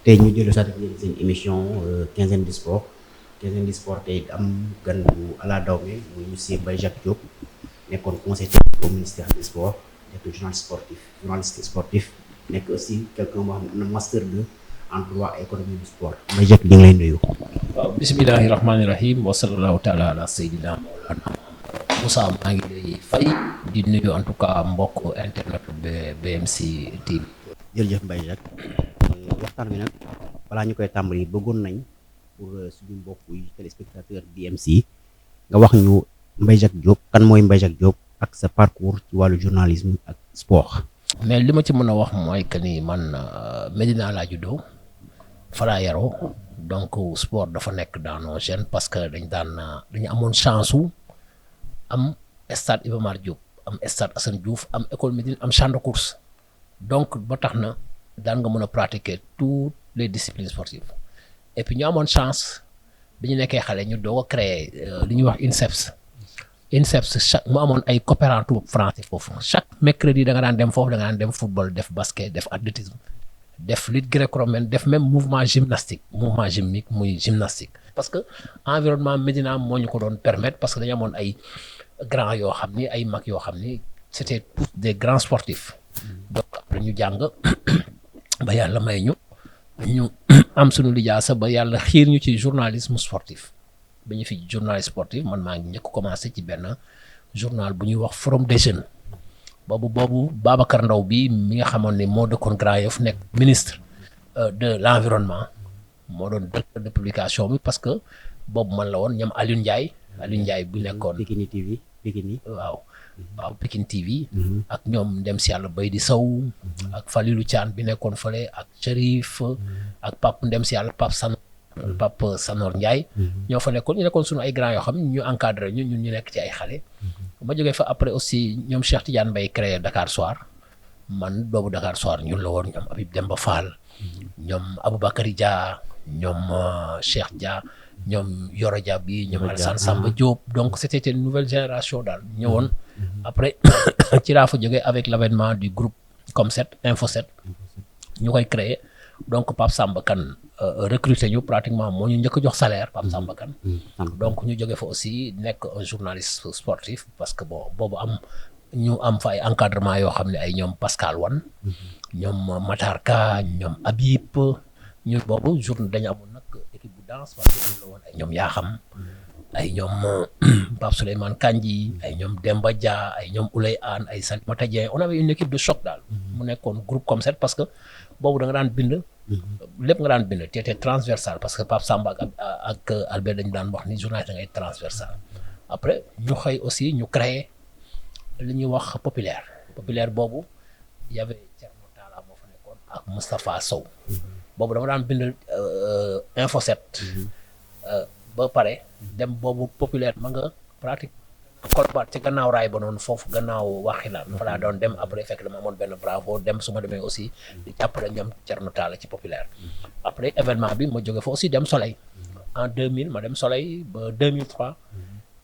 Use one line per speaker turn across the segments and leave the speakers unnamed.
tey ñu jëlu sax seen émission quinzaine du sport tey am gan bu ala dawme muy monsieur Mbaye Jacques Diop nekkoon conseiller technique au ministère des sports nekk journaliste sportif nekk aussi quelqu'un boo xam ne am na master 2 en droit et économie du sport. Mbaye Jacques di nga lay nuyu.
waaw bismillahi rahmaani rahim wa sallallahu taala ala sayyidina mawlana Moussa maa ngi lay fay di nuyu en tout cas mbokk internet BMC TV.
jërëjëf Mbaye Jacques waxtaan bi nag balaa ñu koy tàmbali bëggoon nañ pour suñu mbokk yi téléspectateur BMC nga wax ñu Mbaye Jacques Diop kan mooy Mbaye Jacques Diop ak sa parcours ci wàllu journalisme ak sport.
mais li ma ci mën a wax mooy que ni man Médina laa juddoo fa laa yaroo donc sport dafa nekk dans nos gènes parce que dañu amoon chance su am stade Iba Mar Diop am stade Assane Diouf am école Médine am champ de course donc ba tax na daan nga mën a pratiquer toutes les disciplines sportives et puis ñu amoon chance bi ñu nekkee xale ñu doog a créer li ñuy wax INSEPS chaque mu amoon ay coopérative français foofu chaque mercredi da nga daan dem foofu da nga daan dem football def basket def athlétisme def lutte gréco-romaine def même mouvement gymnastique muy gymnastique parce que environnement Médina moo ñu ko doon permettre parce que dañu amoon ay grands yoo xam ni ay mag yoo xam ni c'était tous des grands sportifs donc après ñu jàng ba yàlla may ñu am suñu lijaasa ba yàlla xiir ñu ci journalisme sportif ba ñu fi journaliste sportif man maa ngi njëkk commencé ci benn journal bu ñuy wax Forum des Jeunes boobu Babacar Ndaw bi mi nga xamoon ne moo dëkkoon Grand Yoff nekk ministre de l'environnement moo doon directeur de publication bi parce que boobu man la woon ñoom Alioune Ndiaye bu nekkoon
Pikini TV
waaw Pikine TV ak ñoom dem si yàlla bay di saw ak Falilou Thiane bi nekkoon fële ak Cherif ak dem si yàlla Pape Sanor Ndiaye ñoo fa nekkoon ñu nekkoon suñu ay grand yoo xam ñu encadré ñun ñu nekk ci ay xale ma jógee fa après aussi ñoom Cheikh Tidiane Mbaye créé Dakar Soir man boobu Dakar Soir ñun la woon ñoom Habib Demba Fall ñoom Aboubacary Dia ñoom Cheikh Dia ñoom Yoro Dia bi ñoom Alassane Samba Diop donc c'était une nouvelle génération daal ñëwoon après ci laa fa jógee avec l'avènement du groupe Com7 Info7 ñu koy créé donc Pape Samba Kane recruté ñu pratiquement moo ñu njëkk a jox salaire Pape Samba Kane donc ñu jóge fa aussi nekk un journaliste sportif parce que bon boobu ñu am fa ay encadrement yoo xam ne ay ñoom Pascal Wane ñoom Matar Ka ñoom Habib ñun boobu dañu amoon nag équipe bu danse parce que ñu la woon ay ñoom Yaxam ay ñoom Pape Souleymane Kandji ay ñoom Demba Dia ay ñoom Oulay Anne ay Salimata Dieng on avait une équipe de choc daal mu nekkoon groupe comme ça parce que boobu da nga daan bind lépp nga daan bind te était transversal parce que Pape Samba ak Albert dañu daan wax ni journaliste da ngay transversal après ñu xëy aussi ñu créer li ñuy wax populaire boobu y avait Thierno Talla moo fa nekkoon ak Moustapha Sow boobu dama daan bind Info7 ba pare dem boobu populaire ma nga pratique Colobane ci gannaaw raay ba noonu foofu gannaaw Waxinaan fa laa doon dem après fekk dama amoon benn bravo dem su ma demee aussi di jàppale ñoom Thierno Talla ci populaire après événement bi ma jóge fa aussi dem Soleil en 2000 ma dem Soleil ba 2003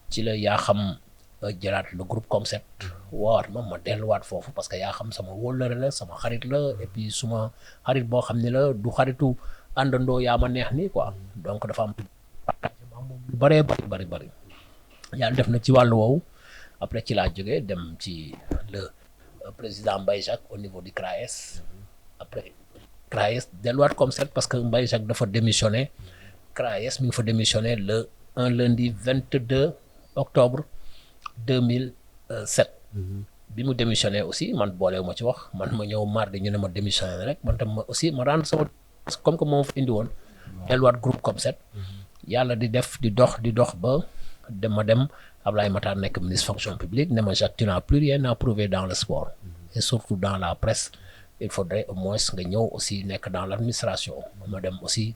ci la yaa xam jëlaat le groupe Com7 woowaat ma delluwaat foofu parce que yaa xam sama wóllëre la sama xarit la et puis suma xarit boo xam ne la du xaritu àndandoo yaa ma neex nii quoi donc dafa am partagement moom lu bëree bëri yàlla def na ci wàllu woowu après ci laa jógee dem ci le président Mbaye Jacques au niveau du CRAES après CRAES delluwaat Com7 parce que Mbaye Jacques dafa démissionné CRAES mi ngi fa démissionné un lundi 22 octobre 2007 bi mu démissionné aussi man boolewu ma ci wax man ma ñëw mardi ñu ne ma démissionné rek man tam ma rendre sama comme que moom fa indi woon delluwaat groupe Com7 yàlla di dox ba ma dem Ablaye Matar nekk ministre fonction publique ne ma Jacques tu n'as plus rien à prouver dans le sport et surtout dans la presse il faudrait au moins nga ñëw aussi nekk dans l'administration ma dem aussi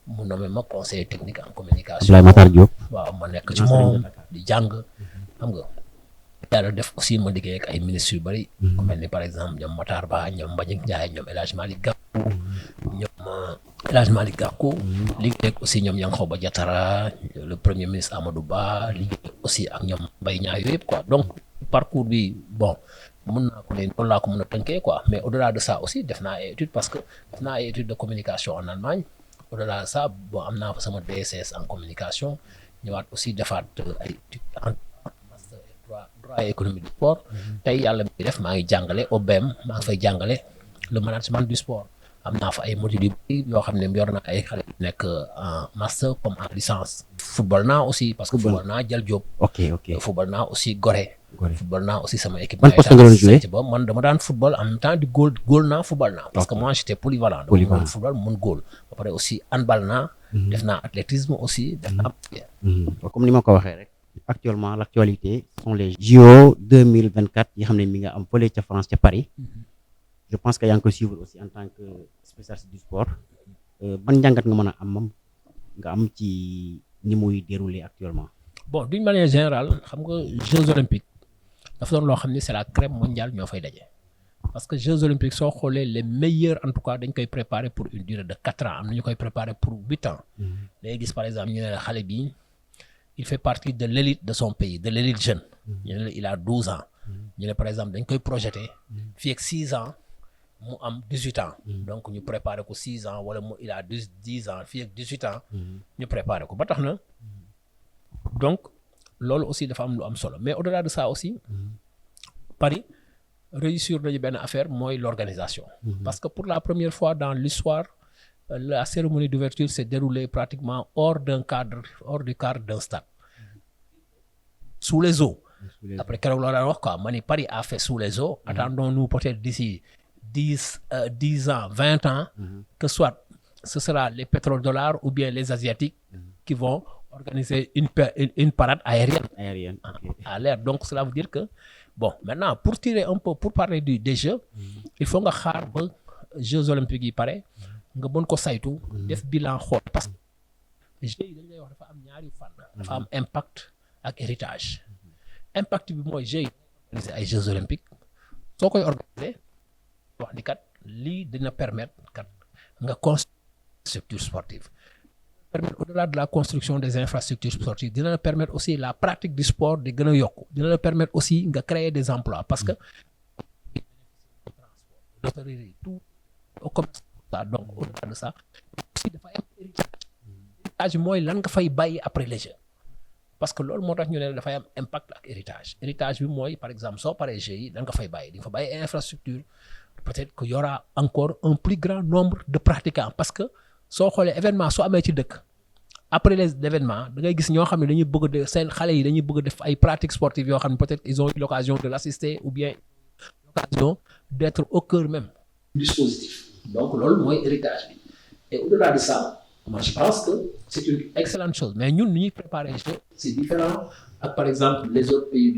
mu nommé ma conseiller technique en communication
Ablaye Matar Diop
waaw ma nekk ci moom di jàng xam nga yàlla def aussi ma liggéey ak ay ministres yu bëri ku mel ni par exemple ñoom Matar Ba ñoom Mbagnick Ndiaye ñoom El Hadj Malick Gakou liggéey ak aussi ñoom Yankhoba Diattara le premier ministre Amadou Ba liggéey aussi ak ñoom Mbaye Niang yooyu yëpp quoi donc parcours bi bon mun naa ko ne noonu laa ko mën a tënkee quoi mais au-delà de ça aussi def naa ay études parce que def naa ay études de communication en Allemagne au-delà de ça bon am naa fa sama DSS en communication ñëwaat aussi defaat ay études en master droit et économie du sport tey yàlla mi def maa ngi jàngale au BEM maa ngi fay jàngale le management du sport am naa fa ay modules yu bëri yoo xam ne yor na ay xale yu nekk en master comme en licence football naa aussi parce que football naa Jal Diop football naa aussi Gorée football naa aussi sama équipe
ban poste nga doon joué
ba man dama daan football en même temps di góol naa football naa parce que moi j'étais polyvalent dama mën football mën góol ba pare aussi handball naa def naa athlétisme aussi def naa
comme ni ma ko waxee rek actuellement l'actualité sont les JO 2024 yi xam ne mi nga am fële ca France ca Paris je pense que yaa ngi ko suivre aussi en tant que spécialiste du sport ban njàngat nga mën a am ci ni muy dérouler actuellement.
Bon d'une manière générale xam nga Jeux olympiques dafa doon loo xam ni c'est la crème mondiale ñoo fay daje parce que Jeux olympiques soo xoolee les meilleurs en tout cas dañ koy préparer pour une durée de 4 ans am na ñu koy préparer pour 8 ans. day gis par exemple ñu ne la xale bi il fait partie de l'élite de son pays de l'élite jeune. ñu ne la il a 12 ans. ñu ne par exemple dañ koy projeter fii ak 6 ans. mu am 18 ans donc ñu préparé ko 6 ans wala mu il a 10 ans fii ak 18 ans ñu préparé ko ba tax na donc loolu aussi dafa am lu am solo mais au-delà de ça aussi Paris réussir nañu benn affaire mooy l'organisation parce que pour la première fois dans l'histoire la cérémonie d'ouverture s'est déroulée pratiquement hors du cadre d'un stade sous les eaux après keroog loolu daan wax quoi ma ni Paris a fait sous les eaux attendons-nous peut-être d'ici 10 ans, 20 ans, que soit ce sera les pétrodollars ou bien les Asiatiques qui vont organiser une parade aérienne à l'air. Donc cela veut dire que, bon, maintenant, pour parler des Jeux, il faut nga xaar ba Jeux olympiques yi pare nga mën ko saytu def bilan xool parce que Jeux yi dañ lay wax dafa am ñaari fànn dafa am impact ak héritage impact bi mooy Jeux yi organiser ay Jeux olympiques soo koy organiser wax ni kat lii dina permettre kat nga construire structure sportive permettre au-delà de la construction des infrastructures sportives dina la permettre aussi la pratique du sport di gën a yokku dina la permettre aussi nga créer des emplois parce que tout comme ça donc au-delà de ça aussi dafa am héritage mooy lan nga fay bàyyi après les Jeux parce que loolu moo tax ñu ne dafay am impact ak héritage bi mooy par exemple soo paree Jeux yi lan nga fay bàyyi di nga fa bàyyi infrastructure peut-être qu'il y aura encore un plus grand nombre de pratiquants parce que soo xoolee événement soo amee ci dëkk après les événements da ngay gis ñoo xam ne dañuy bëgg de seen xale yi dañuy bëgg def ay pratiques sportives yoo xam ne peut-être ils ont eu l'occasion de l'assister ou bien l'occasion d'être au cœur même du dispositif donc loolu mooy héritage bi et au-delà de ça moi je pense que c'est une excellente chose mais ñun ni ñuy préparer c'est différent ak par exemple les autres pays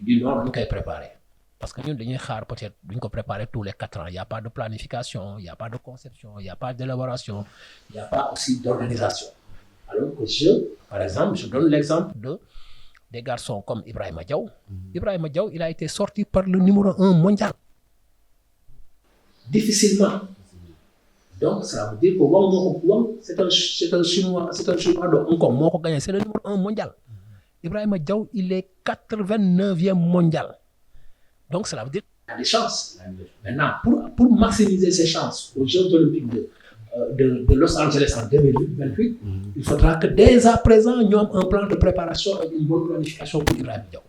du nord ñu koy préparer parce que ñun dañuy xaar peut-être duñ ko préparer tous les 4 ans il y a pas de planification il y a pas de conception il y a pas d'élaboration il y a pas aussi d'organisation alors que par exemple je donne l'exemple des garçons comme Ibrahima Diaw Ibrahima Diaw il a été sorti par le numéro 1 mondial difficilement donc ça veut dire que Wang c'est un chinois de Hong Kong moo ko gagné c'est le numéro 1 mondial Ibrahima Diaw il est 89e mondial donc cela veut dire qu'il y a des chances. Maintenant, pour maximiser ses chances aux Jeux olympiques de Los Angeles en 2028, il faudra que dès à présent, nous ayons un plan de préparation et une bonne planification pour Ibrahima Diaw.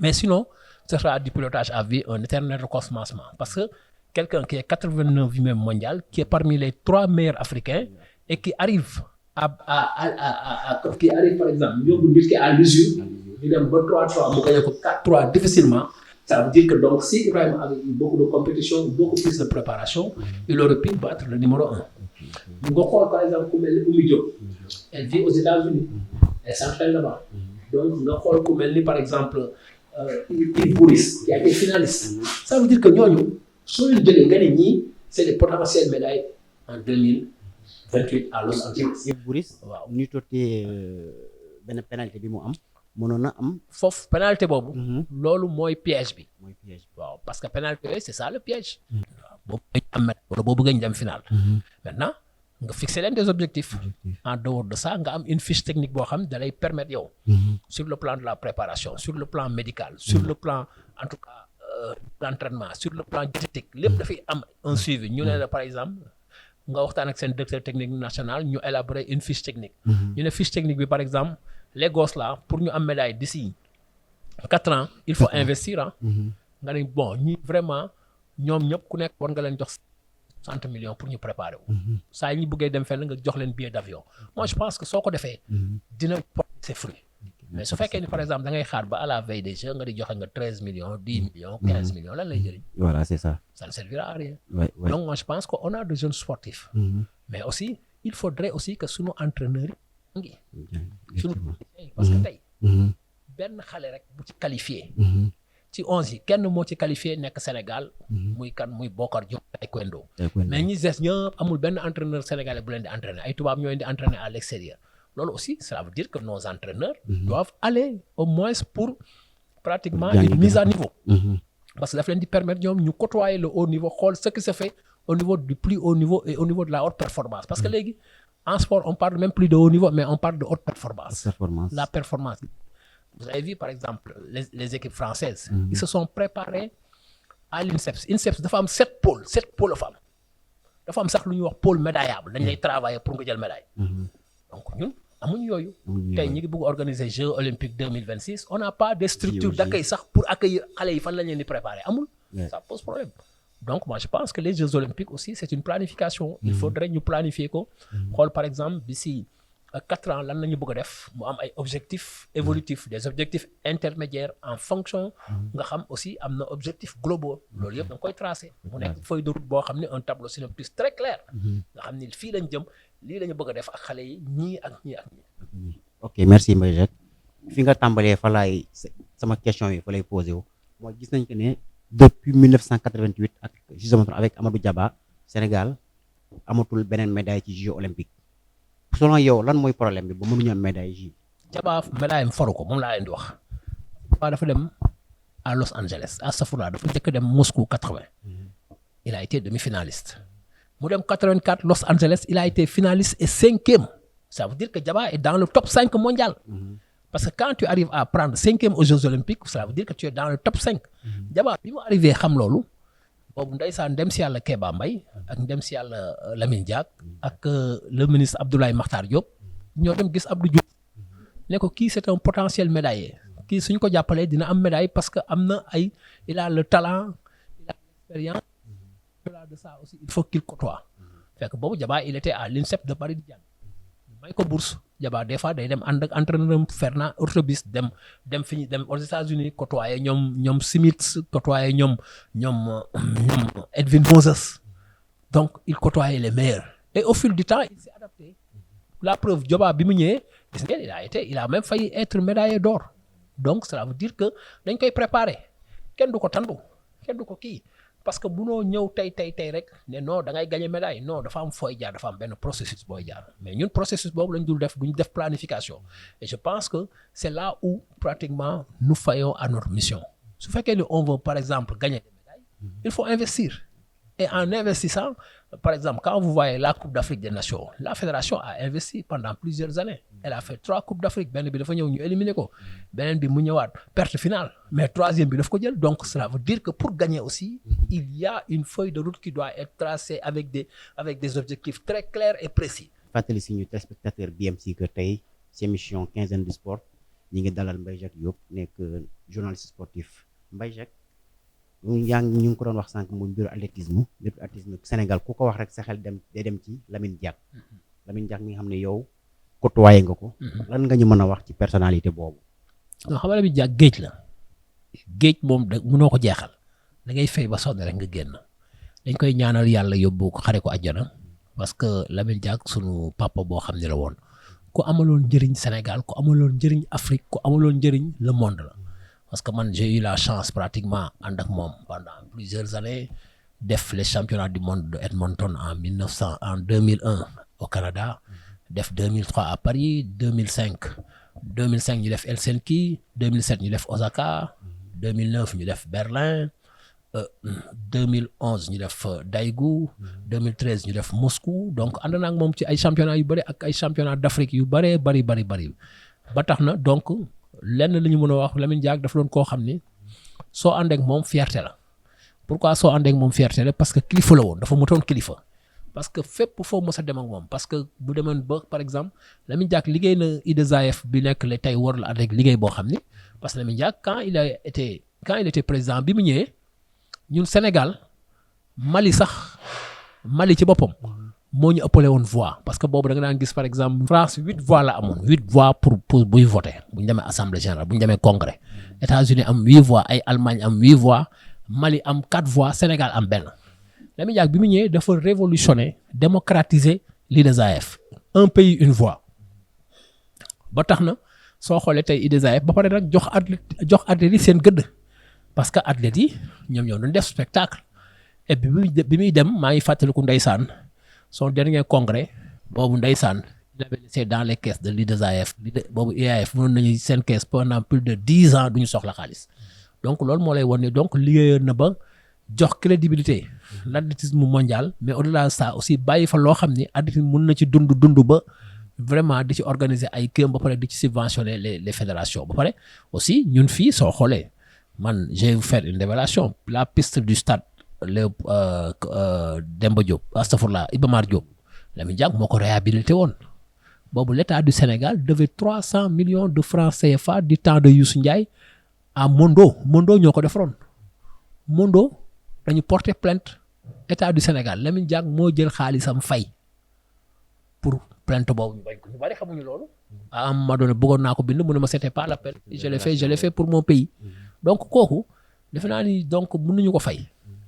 Mais sinon, ce sera du pilotage à vie, un éternel recommencement. Parce que quelqu'un qui est 89e mondial, qui est parmi les 3 meilleurs africains et qui arrive qui arrive par exemple, qui est à l'usure, il a 3-3, il gagne 4-3 difficilement. Ça veut dire que donc si Ibrahim avait eu beaucoup de compétition, beaucoup plus de préparation, il aurait pu battre le numéro 1. Donc, par exemple, comme Oumi Diop, elle vit aux États-Unis, elle s'entraîne là-bas. Donc, comme par exemple, Yves Bouris, qui a été finaliste. Ça veut dire que nous, si nous gagnons, c'est les potentielles médailles en 2028 à Los Angeles.
Yves Bouris, nous avons une pénalité bi mu am. mënoon na am
foofu pénalité boobu. loolu mooy piège bi. waaw parce que pénalité yooyu c'est ça le piège. waaw boobu dañu am wala boo bëggee ñu dem final. maintenant nga fixer leen des objectifs. En dehors de ça nga am une fiche technique boo xam ne da lay permettre yow. sur le plan de la préparation sur le plan médical sur le plan en tout cas l'entraînement sur le plan diététique lépp dafay am un suivi ñu ne la par exemple nga waxtaan ak seen directeur technique national ñu élaborer une fiche technique. ñu ne fiche technique bi par exemple les gosses là pour ñu am médaille d'ici 4 ans il faut investir nga ne bon ñi vraiment ñoom ñëpp ku nekk war nga leen jox 60 millions pour ñu préparer wu. saa yi ñu bëggee dem fenn nga jox leen billet d'avion. Moi je pense que soo ko defee dina porter ses fruits. mais su fekkee ni par exemple da ngay xaar ba à la veille des Jeux nga di joxe nga 13 millions 10 millions 15 millions lan lay jëriñ.
Voilà, c'est ça.
Ça ne servira à rien.
Ouais.
Donc moi je pense qu'on a de jeunes sportifs. Mais aussi il faudrait aussi que sunu entraîneurs yi sunu parce que tey benn xale rek bu ci qualifié ci 11 yi kenn moo ci qualifié nekk Sénégal muy kan muy Bokar Diop taekwondo mais ñi des ñëpp amul benn entraîneur sénégalais bu leen di entraîner ay tubaab ñoo leen di entraîner à l'extérieur loolu aussi cela veut dire que nos entraîneurs doivent aller au moins pour pratiquement une mise à niveau parce que daf leen di permettre ñoom ñu côtoyer le haut niveau xool ce qui se fait au niveau du plus haut niveau et au niveau de la haute performance parce que léegi en sport on parle même plus de haut niveau mais on parle de haute performance. La performance. Vous avez vu par exemple les équipes françaises ils se sont préparés à l'INSEPS. INSEPS dafa am 7 pôles la fa am dafa am sax lu ñuy wax pôle médaillable dañ lay travailler pour nga jël médaille donc ñun amuñu yooyu tey ñi ngi bëgg organiser Jeux olympiques 2026 on n'a pas de structure d'accueil sax pour accueillir xale yi fan lañ leen di préparer amul ça pose problème donc moi je pense que les Jeux olympiques aussi c'est une planification il faudrait ñu planifier ko xool par exemple d'ici 4 ans lan la ñu bëgg a def mu am ay objectifs évolutifs des objectifs intermédiaires en fonction nga xam aussi am na objectifs globaux loolu yëpp da nga koy tracer mu nekk feuille de route boo xam ne un tableau synoptique très clair nga xam ni fii lañ jëm lii la ñu bëgg a def ak xale yi ñii ak ñii ak ñii.
ok merci Mbaye Jacques fi nga tàmbalee fa laay sama question yi fa lay posé wu mooy gis nañ que ne depuis 1988 ak justement avec Amadou Diaba Sénégal amatul beneen médaille ci Jeux olympiques selon yow lan mooy problème bi ba mënuñu am médaille ji.
Diaba médaille am faru ko moom laa leen di wax. Diaba dafa dem à Los Angeles à Safura dafa njëkk dem Moscou 80 il a été demi-finaliste mu dem 84 Los Angeles il a été finaliste et 5e ça veut dire que Diaba est dans le top 5 mondial. Parce que quand tu arrives à prendre 5e aux Jeux olympiques ça veut dire que tu es dans le top 5. Diaba bi mu arrivé xam loolu boobu ndeysaan ndem si yàlla Kéba Mbaye ak ndem si yàlla Lamine Diack ak le ministre Abdoulaye Makhtar Diop ñoo dem gis Abdou Diouf ne ko kii c'est un potentiel médaillé kii suñ ko jàppalee dina am médaille parce que am na ay il a le talent il a l'expérience au-delà de ça aussi il faut qu'il côtoie fekk boobu Diaba il était à l'INSEP de Paris di jàng may ko bourse Diaba des fois day dem ànd ak entraîneur Fernand Ortobis dem fi ñu dem aux États-Unis côtoyer ñoom Smith côtoyer ñoom Edwin Moses donc il côtoyait les meilleurs et au fil du temps il s'est adapté la preuve Diaba bi mu ñëwee gis ngeen il a même failli être médaillé d'or donc cela veut dire que dañ koy préparer kenn du ko tandu kenn du ko kii parce que munoo ñëw tey rek ne non da ngay gagner médaille non dafa am fooy jaar dafa am benn processus booy jaar mais ñun processus boobu lañ dul def duñ def planification et je pense que c'est là où pratiquement nous faillons à notre mission su fekkee ni on veut par exemple gagner des médailles il faut investir et en investissant par exemple quand vous voyez la Coupe d'Afrique des Nations la fédération a investi pendant plusieurs années elle a fait 3 Coupes d'Afrique benn bi dafa ñëw ñu éliminer ko beneen bi mu ñëwaat perte finale mais 3e bi daf ko jël donc cela veut dire que pour gagner aussi il y a une feuille de route qui doit être tracée avec des objectifs très clairs et précis.
fàttali si ñu téléspectateur BMC que tey ci émission quinzaine du sport ñi ngi dalal Mbaye Jacques Diop nekk journaliste sportif Mbaye Jacques ñu ngi ko doon wax sànq muy mbiru athlétisme Sénégal ku ko wax rek sa xel day dem ci Lamine Diack mi nga xam ne yow côtoyé nga ko. lan nga ñu mën a wax ci personnalité boobu.
non xam nga Lamine Diack géej la géej moom da mënoo ko jeexal da ngay fay ba sonn rek nga génn dañ koy ñaanal yàlla yóbbu ko xare ko àjjana parce que Lamine Diack sunu papa boo xam ne la woon ku amaloon njëriñ Sénégal ku amaloon njëriñ Afrique ku amaloon njëriñ le monde la. Parce que man j'ai eu la chance pratiquement ànd ak moom pendant plusieurs années def les championnats du monde de Edmonton en 2001 au Canada def 2003 à Paris 2005 ñu def Helsinki 2007 ñu def Osaka 2009 ñu def Berlin 2011 ñu def Daegu 2013 ñu def Moscou donc ànd naa ak moom ci ay championnat yu bëri ak ay championnat d'Afrique yu bëree bëri ba tax na donc lenn li ñu mën a wax Lamine Diack dafa doon koo xam ni soo àndeek moom fierté la pourquoi soo àndeek moom fierté la parce que kilifa la woon dafa mutoon kilifa parce que fépp foo mës a dem ak moom parce que bu demoon ba par exemple Lamine Diack liggéey na IAAF bi nekk le tey World Athletics liggéey boo xam ni parce que Lamine Diack quand il était président bi mu ñëwee ñun Sénégal Mali ci boppam moo ñu ëppale woon voix parce que boobu da nga daan gis par exemple France 8 voix la amoon 8 voix pour buy voter bu ñu demee assemblée générale bu ñu demee congrès États-Unis am 8 voix ay Allemagne am 8 voix Mali am 4 voix Sénégal am benn Lamine Diack bi mu ñëwee dafa révolutionner démocratiser l'IAAF un pays une voix ba tax na soo xoolee tey IAAF ba pare nag jox athlètes yi seen gëdd parce que athlètes yi ñoom ñoo doon def spectacle et bi muy dem maa ngi fàttaliku ndeysaan son dernier congrès boobu ndeysaan il avait laissé dans les caisses de l'IAAF boobu IAAF mënoon nañu seen caisse pendant plus de 10 ans duñu soxla xaalis donc loolu moo lay wan ne donc liggéeyoon na ba jox crédibilité l'athlétisme mondial mais au-delà de ça aussi bàyyi fa loo xam ni athlétisme mën na ci dund ba vraiment di ci organiser ay kéem ba pare di ci subventionner les fédérations ba pare aussi ñun fii soo xoolee man je vais vous faire une révélation la piste du stade Demba Diop astafurlah Iba Mar Diop Lamine Diack moo ko réhabilité woon boobu l'État du Sénégal devait 300 millions de francs CFA du temps de Youssou Ndiaye à Mondo ñoo ko defaroon Mondo dañu porter plainte État du Sénégal Lamine Diack moo jël xaalisam fay pour plainte boobu ñu bañ ko ñu bari xamuñu loolu à un moment donné bëggoon naa ko bind mu ne ma c'était pas la peine je l'ai fait pour mon pays donc kooku defe naa ni donc mënuñu ko fay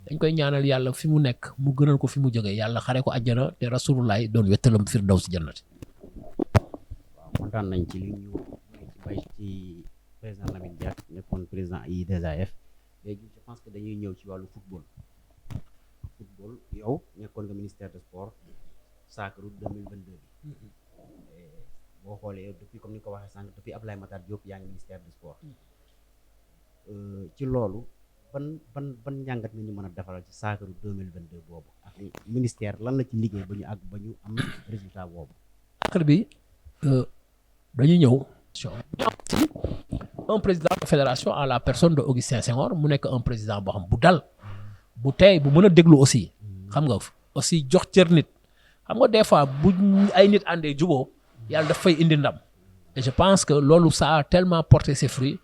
dañ koy ñaanal yàlla fi mu nekk mu gënal ko fi mu jógee yàlla xare ko àjjana te rasulullah doon wettalam firdawsi jannati.
waaw kontaan nañ ci li ñu bay ci président Lamine Diack nekkoon président IAAF léegi je pense que dañuy ñëw ci wàllu football yow nekkoon nga ministère des sports Sacrou 2022 bi boo xoolee depuis comme ni nga ko waxee sànq depuis Abdoulaye Matar Diop yaa ngi ministère des sports ci loolu ban njàngat nga ñu mën a defaral ci Sacrou 2022 boobu ak ministère lan la ci liggéey ba ñu am résultat boobu.
Sacrou bi dañuy ñëw. un président de fédération à la personne de Augustin Senghor mu nekk un président boo xam bu dal bu tey bu mën a déglu aussi xam nga aussi jox cër nit xam nga des fois bu ay nit àndee juboo yàlla daf fay indi ndam et je pense que loolu ça a tellement porté ses fruits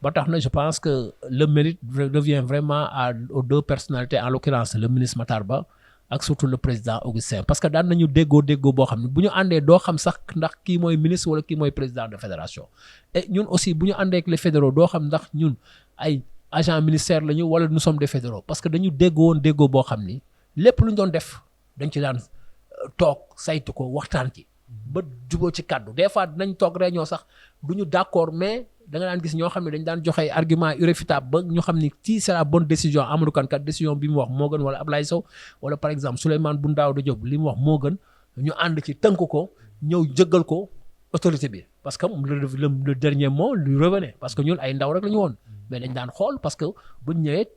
ba tax na je pense que le mérite revient vraiment aux deux personnalités en l'occurrence le ministre Matar Ba ak surtout le président Augustin parce que daan nañu déggoo boo xam ne bu ñu àndee doo xam sax ndax kii mooy ministre wala kii mooy président de fédération et ñun aussi bu ñu àndee ak les fédéraux doo xam ndax ñun ay agent ministère lañu wala nous sommes des fédéraux parce que dañu déggoo boo xam ni lépp lu ñu doon def dañ ci daan toog saytu ko waxtaan ci ba juboo ci kàddu des fois dinañ toog réunion sax du ñu d'accord mais da nga daan gis ñoo xam ne dañ daan joxe ay argument irréfutable ba ñu xam ni ci c'est la bonne décision Amadou Kane kat décision bi mu wax moo gën wala Ablaye Sow wala par exemple Souleymane Boun Daouda Diop li mu wax moo gën ñu ànd ci tënk ko ñëw jëggal ko autorité bi parce que le dernier mot lui revenait parce que ñun ay ndaw rek la ñu woon mais dañ daan xool parce que buñ ñëwee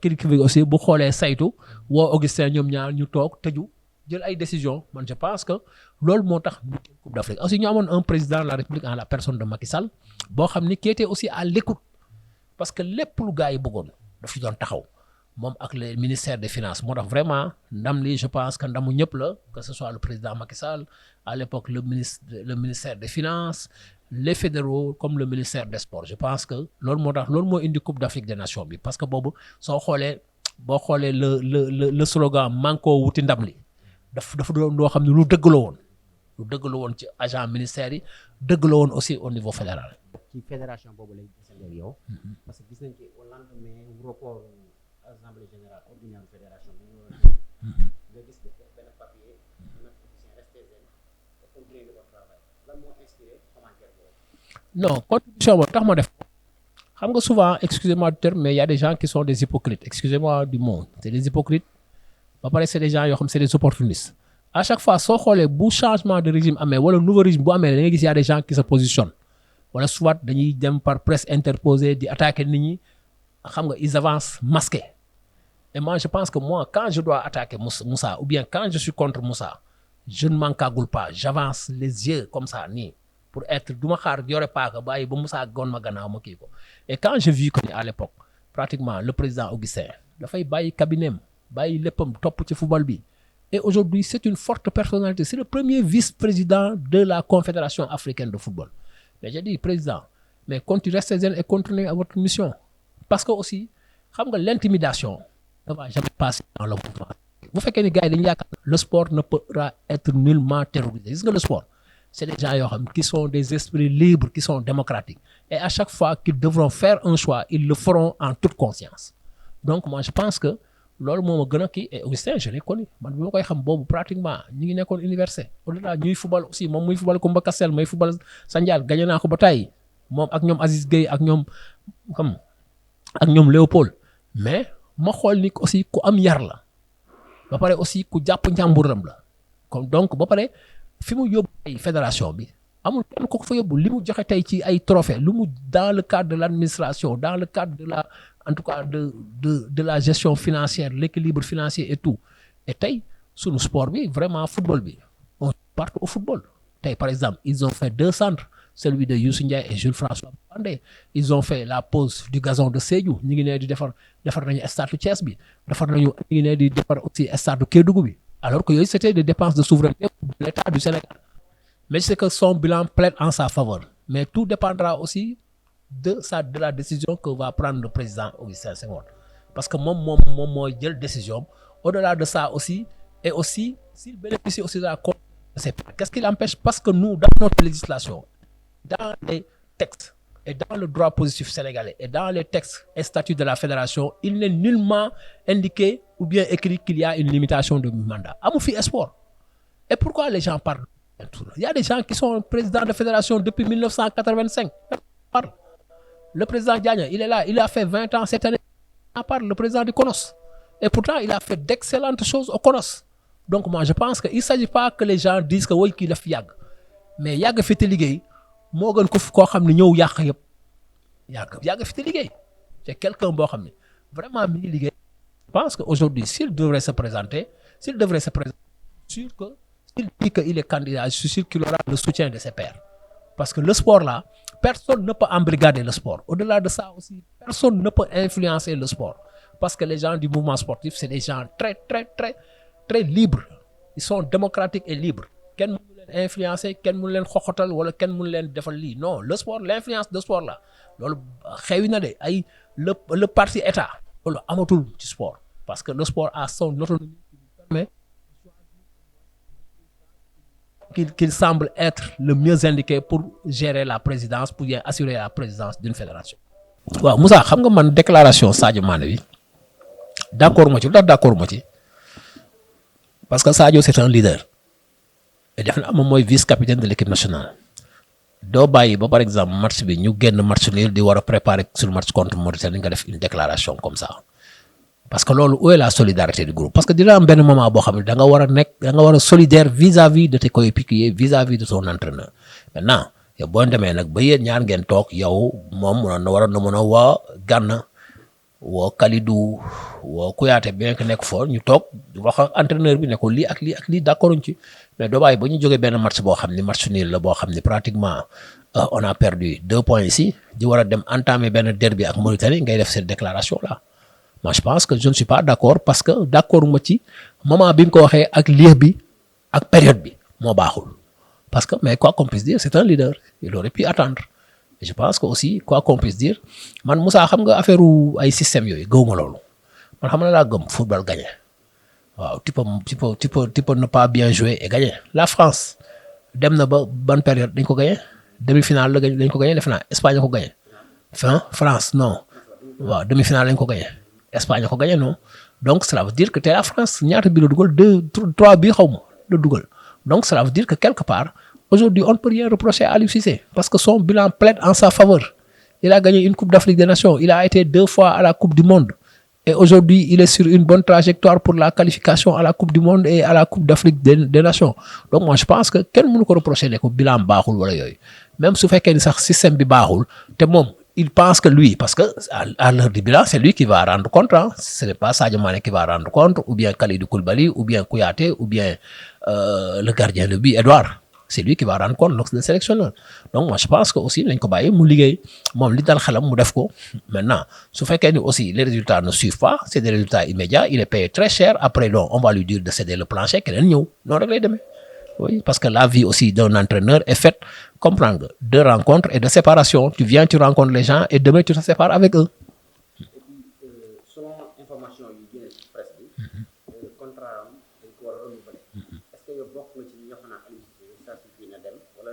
kilifa bi aussi bu xoolee saytu woo Augustin ñoom ñaar ñu toog tëju jël ay décision man je pense que loolu moo tax Coupe d'Afrique aussi ñu amoon un président de la République en la personne de Macky Sall boo xam ni qui était aussi à l'écoute parce que lépp lu gars yi bëggoon daf ci doon taxaw moom ak le ministère des finances moo tax vraiment ndam li je pense que ndamu ñëpp la que ce soit le président Macky Sall à l'époque le ministère des finances les fédéraux comme le ministère des sports je pense que loolu moo indi Coupe d'Afrique des Nations bi parce que boobu boo xoolee le slogan manko wuti ndam li dafa doon loo xam ne lu dëgg la woon ci agent ministère yi dëgg la woon aussi au niveau fédéral.
ci fédération boobu lay gisal ak yow. parce que gis nañ ci au lendemain report assemblée générale ordinaire fédération bi nga gis benn papier
non contribution boobu tax ma def xam nga souvent excusez-moi du terme mais il y a des gens qui sont des hypocrites excusez-moi du mot c'est des hypocrites. ba pare c'est des gens yoo xam c'est des opportunistes à chaque fois soo xoolee bu changement de régime amee wala nouveau régime bu amee da ngay gis y a des gens qui se positionnent wala soit dañuy dem par presse interposée di attaquer nit ñi ils avancent masqués. Et moi, je pense que moi, quand je dois attaquer Moussa, ou bien quand je suis contre Moussa, je ne m'encagoule pas. J'avance les yeux comme ça, ni pour être. Et quand j'ai vu qu'à l'époque, pratiquement, le président Augustin, il a fait bailler cabinet, bailler les pommes, top pour football. Et aujourd'hui, c'est une forte personnalité. C'est le premier vice-président de la Confédération africaine de football. Mais j'ai dit, président, mais restez zen et continuez à votre mission. Parce que aussi, l'intimidation ne va jamais passer dans le mouvement. Vous faites que les gars, le sport ne pourra être nullement terrorisé. C'est que le sport, c'est des gens qui sont des esprits libres, qui sont démocratiques. Et à chaque fois qu'ils devront faire un choix, ils le feront en toute conscience. Donc moi, je pense que loolu moo ma gën a kii et Augustin je l'ai connu man bi ma koy xam boobu pratiquement ñu ngi nekkoon université au-delà ñuy football aussi moom muy football Koumba Kastel may football Sandial gagné naa ko ba tey moom ak ñoom Aziz Gueye ak ñoom Léopold mais ma xool ni aussi ku am yar la ba pare aussi ku jàpp njàmburam la comme donc ba pare fi mu yóbbu ay fédération bi amul kenn ko fa yóbbu li mu joxe tey ci ay trophée lu mu dans le cadre de l'administration dans le cadre de la en tout cas de la gestion financière, l'équilibre financier et tout. Et taille, sur le sport, vraiment football, on part au football. Taille, par exemple, ils ont fait 2 centres, celui de Youssou Ndiaye et Jules François Bandé. Ils ont fait la pause du gazon de Sédhiou. Ils ont fait le stade de Thiès, ils ont fait le stade de Kédougou. Alors que c'était des dépenses de souveraineté de l'État du Sénégal. Mais c'est que son bilan plaide en sa faveur. Mais tout dépendra aussi de la décision que va prendre le président Augustin Senghor. Parce que moi, j'ai la décision. Au-delà de ça aussi, et aussi, s'il bénéficie aussi de la qu'est-ce qui l'empêche? Parce que nous, dans notre législation, dans les textes, et dans le droit positif sénégalais, et dans les textes et statuts de la fédération, il n'est nullement indiqué ou bien écrit qu'il y a une limitation de mandat. Amoufi espoir. Et pourquoi les gens parlent? Il y a des gens qui sont présidents de fédération depuis 1985. Le président Diagne, il est là, il a fait 20 ans cette année. À part le président du CONOS. Et pourtant, il a fait d'excellentes choses au CONOS. Donc moi, je pense qu'il ne s'agit pas que les gens disent que oui, qu'il a fait Yag. Mais Yag fait liguey, moi, je ne Yag fait liguey. C'est quelqu'un qui vraiment liguey. Je pense qu'aujourd'hui, s'il devrait se présenter, sûr que s'il dit qu'il est candidat, je suis sûr qu'il aura le soutien de ses pairs. Parce que le sport là, personne ne peut embrigader le sport. Au-delà de ça aussi, personne ne peut influencer le sport. Parce que les gens du mouvement sportif, c'est des gens très, très, très, très libres. Ils sont démocratiques et libres. Quel monde les influencer, quel monde les chochotal, ou quel monde les défendre. Non, le sport, l'influence de sport là, le parti État, le amateur du sport. Parce que le sport a son autonomie qui lui permet qu'il semble être le mieux indiqué pour gérer la présidence, pour bien assurer la présidence d'une fédération. Waaw Moussa, xam nga man déclaration Sadio Mané bi d'accord ma ci parce que Sadio c'est un leader et def na moom mooy vice-capitaine de l'équipe nationale. Doo bàyyi ba par exemple match bi ñu génn match nul di war a préparer sur le match contre Mauritanie nga def une déclaration comme ça. Parce que loolu où est la solidarité du groupe? Parce que dina am benn moment boo xam ne da nga war a solidaire vis-à-vis de tes coéquipiers, vis-à-vis de ton entraîneur. Maintenant yow boo demee nag ba yéen ñaar ngeen toog yow moom waroon na mën a woo Gana woo Kalidou woo Kouyaté bien que nekk fort ñu toog wax ak entraîneur bi ne ko lii ak lii d'accord ci mais doo bàyyi ba ñu jógee benn match boo xam ni match nul la boo xam ni pratiquement on a perdu 2 points ici di war a dem entamer benn derby ak Mauritanie ngay def cette déclaration là. Moi, je pense que je ne suis pas d'accord parce que d'accord ma ci moment bi nga ko waxee ak lieu bi ak période bi moo baaxul. Parce que, mais quoi qu'on puisse dire, c'est un leader. Il aurait pu attendre. Et je pense que aussi, quoi qu'on puisse dire, man Moussa, xam nga affaire ay système yooyu gëwuma loolu. Man xam na laa gëm football gagné. Waaw, tu peux ne pas bien jouer et gagner. La France dem na ba ban période dañ ko gagné. Demi-finale la dañ ko gagné, def naa Espagne ko gagné. France non. Waaw, demi-finale lañ ko gagné. Espagne ko gagné non. Donc cela veut dire que t'es la France ñaata bi la dugal 2 3 bi xawma la dugal. Donc cela veut dire que quelque part aujourd'hui on ne peut rien reprocher à Aliou Cissé parce que son bilan plaide en sa faveur. Il a gagné une Coupe d'Afrique des Nations, il a été 2 fois à la Coupe du Monde et aujourd'hui il est sur une bonne trajectoire pour la qualification à la Coupe du Monde et à la Coupe d'Afrique des Nations. Donc moi je pense que kenn mënu ko reprocher ne ko bilan baaxul wala yooyu. Même su fekkee ni sax système bi baaxul te moom il pense que lui, parce que à l'heure du bilan, c'est lui qui va rendre compte. Hein. Ce n'est pas Sadio Mané qui va rendre compte, ou bien Kalidou Koulibaly, ou bien Kouyaté, ou bien le gardien de but, Edouard. C'est lui qui va rendre compte, le sélectionneur. Donc moi je pense que aussi lañ ko bàyyi mu liggéey moom li dal xelam mu def ko. Maintenant su fekkee ni aussi les résultats ne suivent pas, c'est des résultats immédiats, il est payé très cher. Après donc on va lui dire de céder le plancher, keneen ñëw noonu rek lay demee. Oui, parce que la vie aussi d'un entraîneur est faite, comprendre, de rencontres et de séparation. Tu viens, tu rencontres les gens et demain tu te sépares avec eux.
Et puis selon information yu génne ci presse bi contrat am dañ ko war a renouveler. Est-ce que yow bokk nga ci ñi nga xam ne Aliou Cissé ça suffit na dem wala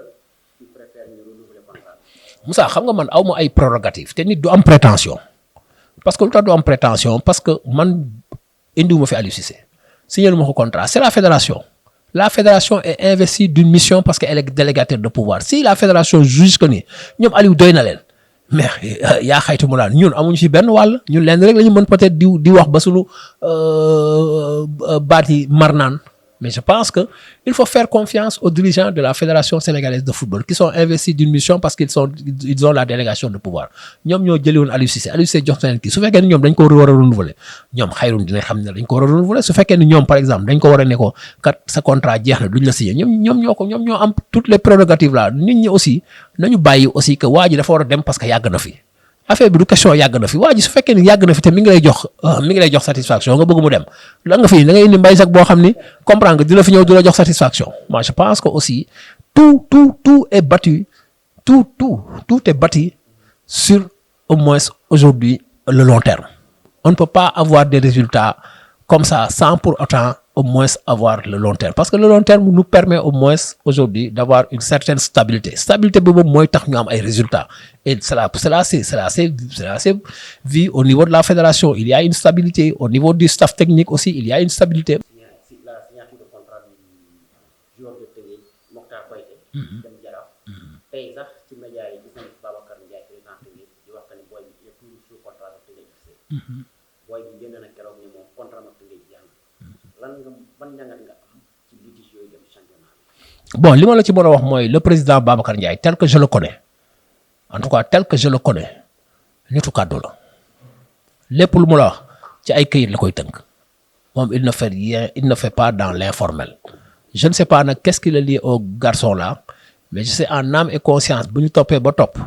tu préfères ñu renouveler contrat bi.
Moussa xam nga man aw ma ay prérogatives te nit du am prétention parce que lu tax du am prétention parce que man indiwuma fi Aliou Cissé signé lu ma ko contrat c'est la fédération. La fédération est investie d'une mission parce qu'elle est délégataire de pouvoir. Si la fédération juge que ni ñoom Aliou doy na leen mais yaa xaytu mu naan ñun amuñu ci benn wàll ñun leen rek la ñu mën peut-être di wax ba sunu baat yi mar naan. Mais je pense que il faut faire confiance aux dirigeants de la Fédération sénégalaise de football qui sont investis d'une mission parce qu'ils ont la délégation de pouvoir. ñoom ñoo jëli woon Aliou Cissé jox na leen kii su fekkee ni ñoom dañ ko war a renouveler ñoom xayrun dinañ xam ne dañ ko war a renouveler su fekkee ni ñoom par exemple dañ ko war a ne ko kat sa contrat jeex na duñ la signé ñoom ñoo am toutes les prérogatives là nit ñi aussi nañu bàyyi aussi que waa ji dafa war a dem parce que yàgg na fi. Affaire bi du question yàgg na fi waa ji su fekkee ni yàgg na fi te mi ngi lay jox satisfaction nga bëgg mu dem lan nga fi da ngay indi mbay sax boo xam ni comprendre nga di la fi ñëw du la jox satisfaction. Moi je pense que aussi tout est battu tout est bâti sur au moins aujourd'hui le long terme. On ne peut pas avoir des résultats comme ça sans pour autant au moins avoir le long terme parce que le long terme nous permet au moins aujourd'hui d'avoir une certaine stabilité boobu mooy tax ñu am ay résultats et cela c'est vu au niveau de la fédération il y a une stabilité au niveau du staff technique aussi il y a une stabilité.
Si la signature de contrat du joueur de Teungueth Mokhtar Koité dem Jaraaf tey sax ci média yi gis nañ Babacar Ndiaye président Teungueth di wax que ni booy bi yëpp sous contrat de Teungueth booy bi génn na keroog ni moom contrat de Teungueth jeex na lan nga ban njàngat nga am ci litige yooyu dem championnat bi.
Bon li ma la ci mën a wax mooy le président Babacar Ndiaye tel que je le connais en tout cas tel que je le connais nitu kàddu la lépp lu mu la wax ci ay këyit la koy tënk moom il ne fait rien il ne fait pas dans l'informel. Je ne sais pas nag qu'est-ce qui le lie au garçon là mais je sais en âme et conscience bu ñu toppee ba topp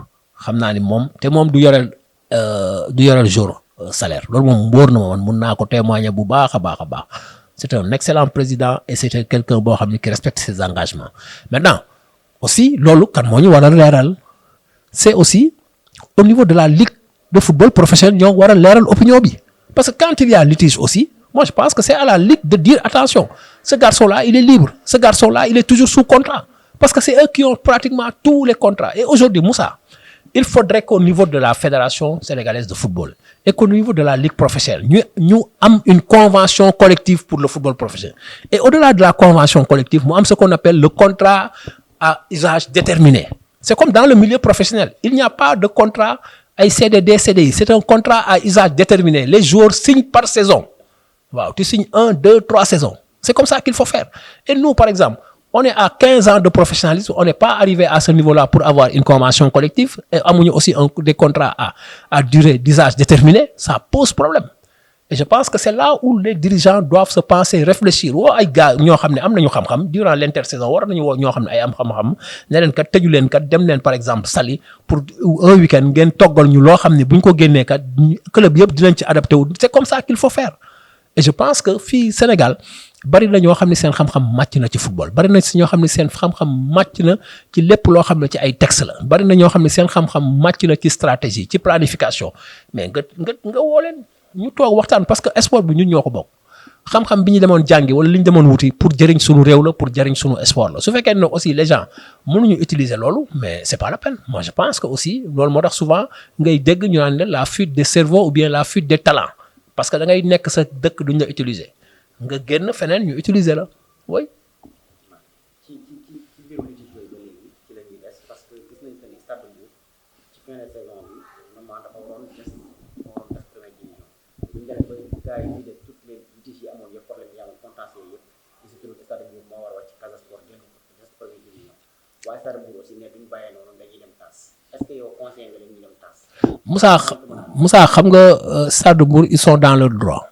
xam naa ni moom te moom du yoreel jour salaire loolu moom wóor na ma man mun naa ko témoigner bu baax a baax a baax. C'est un excellent président et c'est quelqu'un boo xam ne qui respecte ses engagements. Maintenant aussi loolu kan moo ñu war a leeral c'est aussi au niveau de la ligue de football professionnel ñoo war a leeral opinion bi parce que quand il y a litige aussi moi je pense que c'est à la ligue de dire attention ce garçon-là il est libre ce garçon-là il est toujours sous contrat parce que c'est eux qui ont pratiquement tous les contrats et aujourd'hui Moussa il faudrait qu'au niveau de la fédération sénégalaise de football et qu'au niveau de la ligue professionnelle ñu am une convention collective pour le football professionnel et au-delà de la convention collective mu am ce qu'on appelle le contrat à usage déterminé c'est comme dans le milieu professionnel il n'y a pas de contrat ay CDD CDI c'est un contrat à usage déterminé les joueurs signent par saison waaw tu signes 1 2 3 saisons c'est comme ça qu'il faut faire et nous par exemple on est à 15 ans de professionnalisme on n'est pas arrivé à ce niveau-là pour avoir une convention collective et amuñu aussi des contrats à durée d'usage déterminé ça pose problème et je pense que c'est là où les dirigeants doivent se penser réfléchir woo ay gars ñoo xam ne am nañu xam-xam durant l'intersaison war nañu woo ñoo xam ne ay am xam-xam ne leen kat tëju leen kat dem leen par exemple Saly pour un week-end ngeen toggal ñu loo xam ne bu ñu ko génnee kat club yëpp dinañ ci adapté wu c'est comme ça qu'il faut faire et je pense que fii Sénégal bari na ñoo xam ne seen xam-xam màcc na ci football bari na si ñoo xam ne seen xam-xam màcc na ci lépp loo xam ne ci ay texte la bari na ñoo xam ne seen xam-xam màcc na ci stratégie ci planification mais nga woo leen ñu toog waxtaan parce que sport bi ñun ñoo ko bokk xam-xam bi ñu demoon jàngi wala li ñu demoon wuti pour jëriñ sunu réew la pour jëriñ sunu sport la su fekkee ne aussi les gens mënuñu utiliser loolu mais c'est pas la peine moi je pense que aussi loolu moo tax souvent ngay dégg ñu naan la fuite des cerveaux ou bien la fuite des talents parce que da ngay nekk sa dëkk duñ la utiliser nga génn feneen ñu utiliser la oui.
ci biir litige yooyu ba léegi ci la ñuy des parce que gis nañ que ni Stade de Mbour ci fin de saison bi normalement dafa waroon def première division bu ñu demee ba gars yi ñu def toutes les litiges yi amoon yëpp problème yi amoon contentieux yëpp gis nañ que Stade de Mbour moo war a wàcc Casa Sport génn des première division waaye Stade Mbour aussi ne duñ bàyyee noonu dañuy dem TAS est-ce que yow conseil nga leen ñu dem TAS.
Moussa xam nga Stade de Mbour ils sont dans leur droit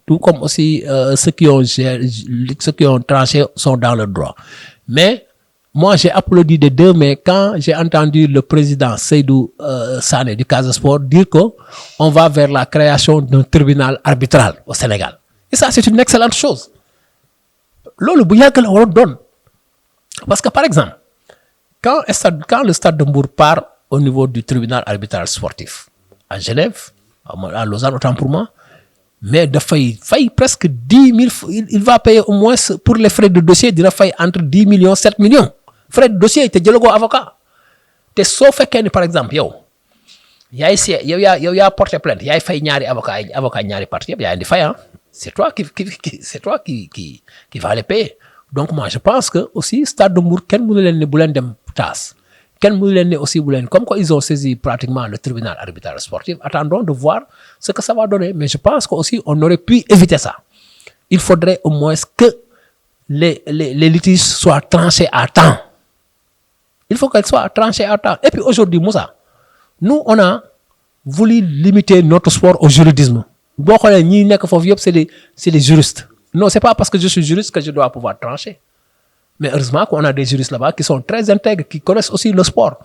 tout comme aussi ceux qui ont tranché sont dans leur droit mais moi j'ai applaudi des deux mais quand j'ai entendu le président Seydou Sané du Casa Sport dire que on va vers la création d'un tribunal arbitral au Sénégal et ça c'est une excellente chose loolu bu yàgg la war a doon parce que par exemple quand le Stade de Mbour part au niveau du tribunal arbitral sportif à Genève à Lausanne autant pour moi mais dafay fay presque 10 000 il va payer au moins pour les frais de dossier dina fay entre 10 millions 7 millions frais de dossier te jëlagoo avocat te soo fekkee ni par exemple yow yaa porté plainte yaay fay ñaari avocat ñaari parties yëpp yaa indi fay c'est toi qui va les payer donc moi je pense que aussi Stade de Mbour kenn mënu leen ne bu leen dem TAS kenn mënu leen ne aussi bu leen comme quoi ils ont saisi pratiquement le tribunal arbitral sportif attendons de voir ce que ça va donner mais je pense que aussi on aurait pu éviter ça il faudrait au moins que les litiges soient tranchés à temps il faut qu'elles soient tranchées à temps et puis aujourd'hui Moussa nous on a voulu limiter notre sport au juridisme boo xoolee ñi nekk foofu yëpp c'est des juristes non c'est pas parce que je suis juriste que je dois pouvoir trancher mais heureusement qu'on a des juristes là-bas qui sont très intègres qui connaissent aussi le sport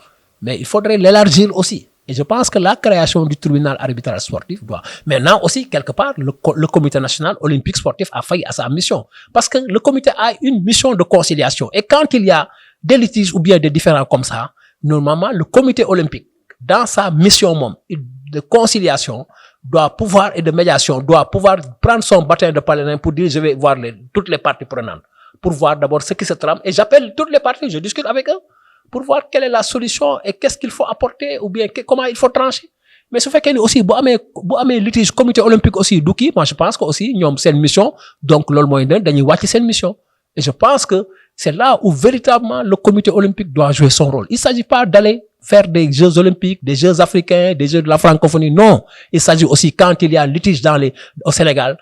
mais il faudrait l'élargir aussi et je pense que la création du tribunal arbitral sportif doit maintenant aussi quelque part le comité national olympique sportif a failli à sa mission parce que le comité a une mission de conciliation et quand il y a des litiges ou bien des différends comme ça normalement le comité olympique dans sa mission de conciliation doit pouvoir et de médiation doit pouvoir prendre son bâton de pèlerin pour dire je vais voir toutes les parties prenantes pour voir d'abord ce qui se trame et j'appelle toutes les parties je discute avec eux pour voir quelle est la solution et qu'est-ce qu'il faut apporter ou bien comment il faut trancher mais su fekkee ni aussi bu amee litige comité olympique aussi du kii moi je pense que aussi ñoom seen mission donc loolu mooy ne dañuy wàcc seen mission et je pense que c'est là où véritablement le comité olympique doit jouer son rôle il s'agit pas d'aller faire des Jeux olympiques, des Jeux africains, des Jeux de la francophonie. Non, il s'agit aussi quand il y a litige au Sénégal,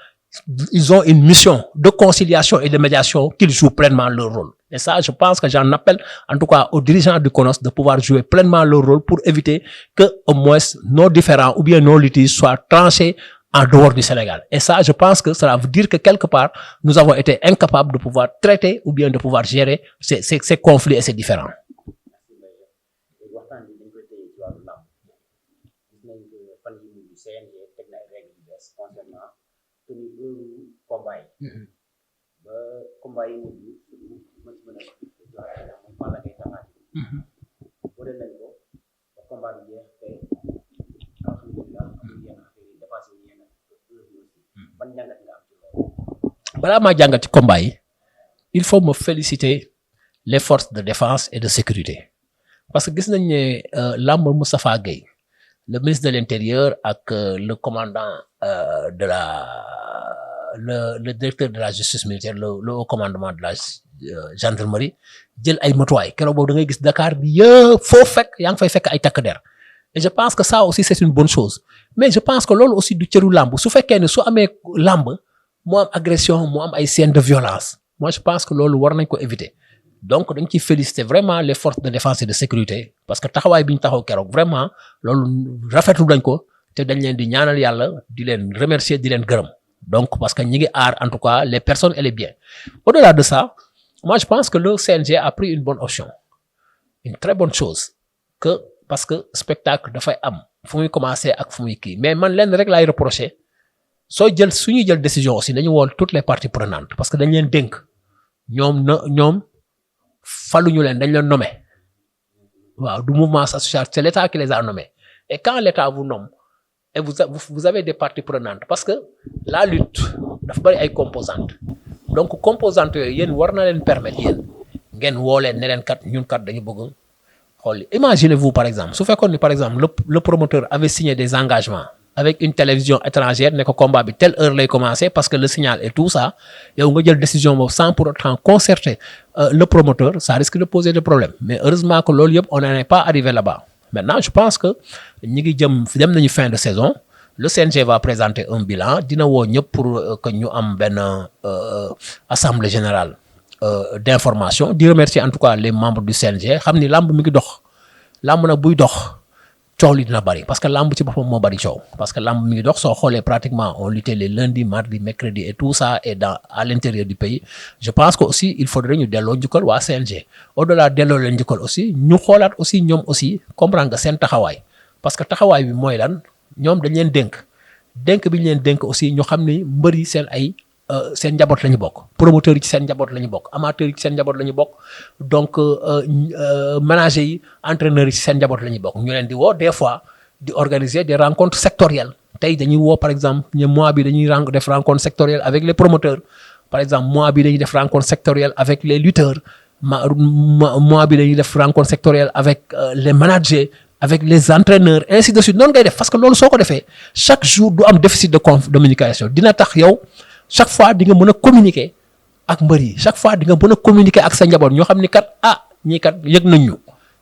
ils ont une mission de conciliation et de médiation qu'ils jouent pleinement leur rôle. Et ça, je pense que j'en appelle en tout cas aux dirigeants du CONOS de pouvoir jouer pleinement leur rôle pour éviter que au moins nos différends ou bien nos litiges soient tranchés en dehors du Sénégal. Et ça, je pense que cela veut dire que quelque part, nous avons été incapables de pouvoir traiter ou bien de pouvoir gérer ces conflits et ces différends.
CNG teg na ay règles yu bees concernant tenue heure combat yi ba combat yi mujj surtout ma ci mën a joxe mooy Balla Gaye Tapha Tine bëre nañ ko ba combat bi jeex te alhamdulilah amul yenn affaire yi dépassé yenn heure yi aussi ban jàngat nga am ci loolu
balaa maa jàngat ci combat yi il faut me féliciter les forces de défense et de sécurité parce que gis nañ ne Lamb Moustapha Gueye le ministre de l'Intérieur ak le commandant le directeur de la justice militaire le haut commandement de la gendarmerie jël ay matuwaay keroog boobu da ngay gis Dakar bi yëpp foo fekk yaa ngi fay fekk ay takk der et je pense que ça aussi c'est une bonne chose mais je pense que loolu aussi du cëru làmb su fekkee ne su amee làmb mu am agression mu am ay scènes de violence moi je pense que loolu war nañ ko éviter donc dañ ciy féliciter vraiment les forces de défense et de sécurité parce que taxawaay bi ñu taxaw keroog vraiment loolu rafetlu dañ ko te dañ leen di ñaanal yàlla di leen remercier di leen gërëm donc parce que ñi ngi aar en tout cas les personnes et les biens au-delà de ça moi je pense que le CNG a pris une bonne option une très bonne chose que parce que spectacle dafay am fu muy commencer ak fu muy kii mais man leen rek laay reprocher suñuy jël décision aussi dañu woon toutes les parties prenantes parce que dañ leen dénk ñoom faluñu leen dañ leen nommé waaw du mouvement associatif c'est l'État qui les a nommés et quand l'État vous nomme et vous avez des parties prenantes parce que la lutte dafa bari ay composantes donc composantes yooyu yéen war na leen permettre yéen ngeen woo leen ne leen kat ñun kat dañu bëgg xool imaginez-vous par exemple su fekkoon ni par exemple le promoteur avait signé des engagements avec une télévision étrangère ne ko combat bi telle heure lay commencer parce que le signal et tout ça yow nga jël décision boobu sans pour autant concerter le promoteur ça risque de poser des problèmes mais heureusement que loolu yëpp on n'en est pas arrivé là-bas maintenant je pense que ñi ngi dem nañu fin de saison le CNG va présenter un bilan dina woo ñëpp pour que ñu am benn assemblée générale d'information di remercier en tout cas les membres du CNG xam ni làmb mi ngi dox làmb nag buy dox coow li dina bari parce que làmb ci boppam moo bari coow parce que làmb mi ngi dox soo xoolee pratiquement on luttait les lundis mardi mercredi et tout ça est à l'intérieur du pays je pense que aussi il faudrait ñu delloo njukkal waa CNG au-delà delloo leen njukkal aussi ñu xoolaat aussi ñoom aussi comprendre nga seen taxawaay parce que taxawaay bi mooy lan ñoom dañ leen dénk bi ñu leen dénk aussi ñu xam ni mbër yi seen njaboot la ñu bokk promoteurs yi ci seen njaboot la ñu bokk amateurs yi ci seen njaboot la ñu bokk donc managers yi entraîneurs yi ci seen njaboot la ñu bokk ñu leen di woo des fois di organiser des rencontres sectorielles tey dañuy woo par exemple mois bi dañuy def rencontre sectorielle avec les promoteurs par exemple mois bi dañuy def rencontre sectorielle avec les lutteurs mois bi dañuy def rencontre sectorielle avec les managers avec les entraîneurs ainsi de suite noonu ngay def parce que loolu soo ko defee chaque jour du am déficit de communication dina tax yow chaque fois di nga mën a communiquer ak mbër yi chaque fois di nga mën a communiquer ak sa njaboot ñoo xam ni kat ñii kat yëg nañ ñu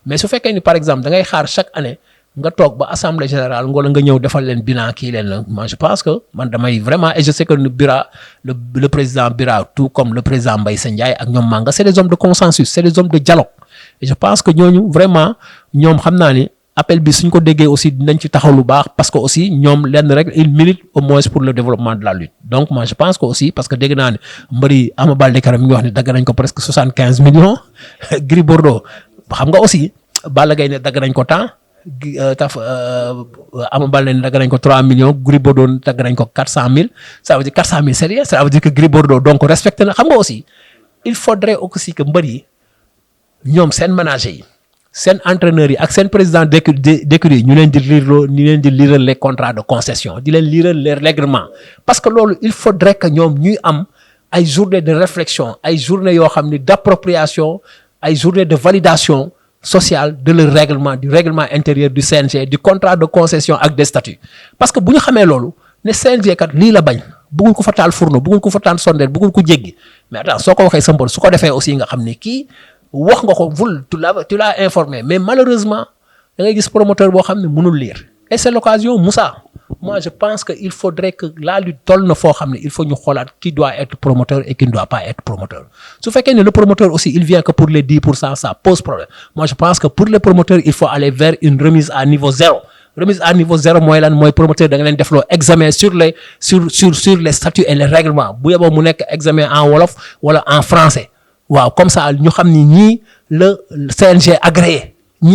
mais su fekkee ni par exemple da ngay xaar chaque année nga toog ba assemblée générale wala nga ñëw defal leen bilan kii leen la moi je pense que man damay vraiment et je sais que le président Bira tout comme le président Mbaye Sa Ndiaye ak ñoom Manga c'est des hommes de consensus c'est des hommes de dialogue et je pense que ñooñu vraiment ñoom xam naa ni appel bi suñ ko déggee aussi dinañ ci taxaw lu baax parce que aussi ñoom lenn rek il milite au moins pour le développement de la lutte donc moi je pense que aussi parce que dégg naa ne mbëri Ama Baldé Karam mi ngi wax ne dagg nañ ko presque 75 millions Gris Bordeaux xam nga aussi Balla Gaye ne dagg nañ ko temps Ama Baldé ne dagg nañ ko 3 millions Gris Bordeaux dagg nañ ko 400 000 ça veut dire 400 000 c'est rien ça veut dire que Gris Bordeaux donc respecté na xam nga aussi il faudrait aussi que mbër yi ñoom seen manager yi seen entraîneurs yi ak seen président d'écurie ñu leen di lire les contrats de concession di leen lire les règlements parce que loolu il faudrait que ñoom ñuy am ay journées de réflexion ay journées yoo xam ni d'appropriation ay journées de validation sociale de leur règlement du règlement intérieur du CNG du contrat de concession ak des statuts parce que bu ñu xamee loolu ne CNG kat lii la bañ bëggul ko fa taal fourneau bëggul ko fa taal sondeel bëggul ko jéggi mais attends soo ko waxee sa mbër su ko defee aussi nga xam ni kii wax nga ko tu l'as informé mais malheureusement da ngay gis promoteur boo xam ne mënul lire et c'est l'occasion Moussa moi je pense que il faudrait que la lutte toll na foo xam ne il faut ñu xoolaat qui doit être promoteur et qui ne doit pas être promoteur su fekkee ne le promoteur aussi il vient que pour les 10% ça pose problème moi je pense que pour les promoteurs il faut aller vers une remise à niveau zéro remise à niveau zéro mooy lan mooy promoteur da nga leen defloo examen sur les statuts et les règlements bu yeboo mu nekk examen en wolof wala en français waaw comme ça ñu xam ni ñii le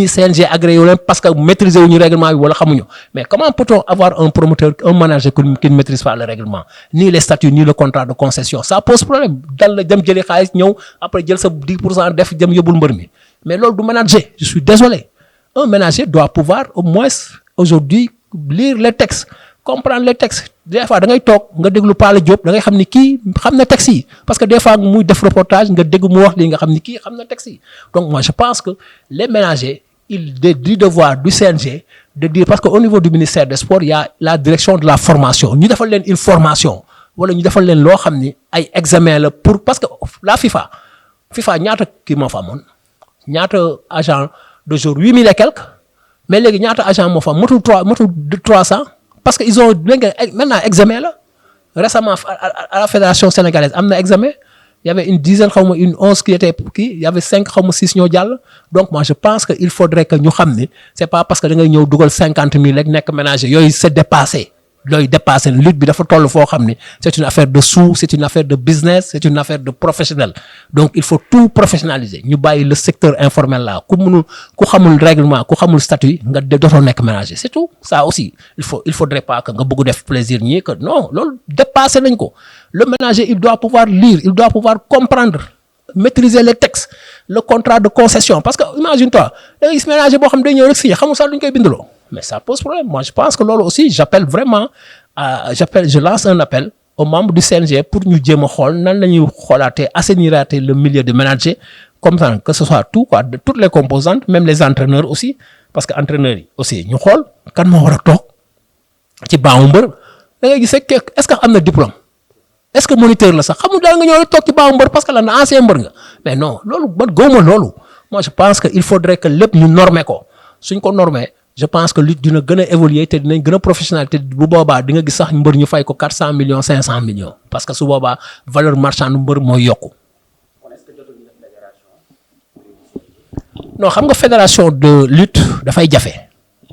CNG agréé wu leen parce que maîtriser wuñu règlement bi wala xamuñu mais comment peut-on avoir un promoteur un manager qui ne maîtrise pas le règlement ni les statuts ni le contrat de concession ça pose problème dal la dem jëli xaalis ñëw après jël sa 10% def jëm yóbbul mbër mi mais loolu du manager je suis désolé un manager doit pouvoir au moins aujourd'hui lire les textes comprendre les textes des fois da ngay toog nga déglu Pala Diop da ngay xam ni kii xam na texte yi parce que des fois muy def reportage nga dégg mu wax lii nga xam ni kii xam na texte yi donc moi je pense que les ménagers du devoir du CNG de dire parce que au niveau du ministère des sports il y a la direction de la formation ñu defal leen une formation wala ñu defal leen loo xam ni ay examen la pour parce que la FIFA ñaata kii moo fa amoon ñaata agent de jour 8000 et quelques mais léegi ñaata agent moo fa motul 300 parce que ils ont maintenant examen là récemment à la fédération sénégalaise am na examen il y avait une dizaine xaw ma une 11 qui était kii il y avait 5 xaw ma 6 ñoo jàll donc moi je pense que il faudrait que ñu xam ni c'est pas parce que da ngay ñëw dugal 50 000 rek nekk ménager yooyu c'est dépassé looy dépassé lutte bi dafa toll foo xam ni c'est une affaire de sous c'est une affaire de business c'est une affaire de professionnel donc il faut tout professionnaliser ñu bàyyi le secteur informel là ku xamul règlement ku xamul statut nga dootoo nekk ménager c'est tout ça aussi il faudrait pas que nga bëgg def plaisir ñii que non loolu dépassé nañ ko le ménager il doit pouvoir lire il doit pouvoir comprendre maîtriser les textes le contrat de concession parce que imagine-toi da nga gis ménager boo xam day ñëw rek signé xamul sax lu ñu koy bindaloo mais ça pose problème moi je pense que loolu aussi je lance un appel aux membres du CNG pour ñu jéem a xool nan la ñuy xoolaatee assainiraatee le milieu de manager comme ça que ce soit tout quoi de toutes les composantes même les entraîneurs aussi parce que entraîneurs yi aussi ñu xool kan moo war a toog ci baamu mbër da ngay gis rek est-ce que am na diplôme est-ce que moniteur la sax xamul daal nga ñëw rek toog ci baamu mbër parce que lan ancien mbër nga mais non loolu man gëwuma loolu moi je pense que il faudrait que lépp ñu normer ko suñ ko normer je pense que lutte dina gën a évoluer te dinañ gën a professionnel te bu boobaa di nga gis sax mbër ñu fay ko 400 millions 500 millions parce que su boobaa valeur marchande mbër mooy yokku.
est-ce que
non xam nga fédération de lutte dafay jafe.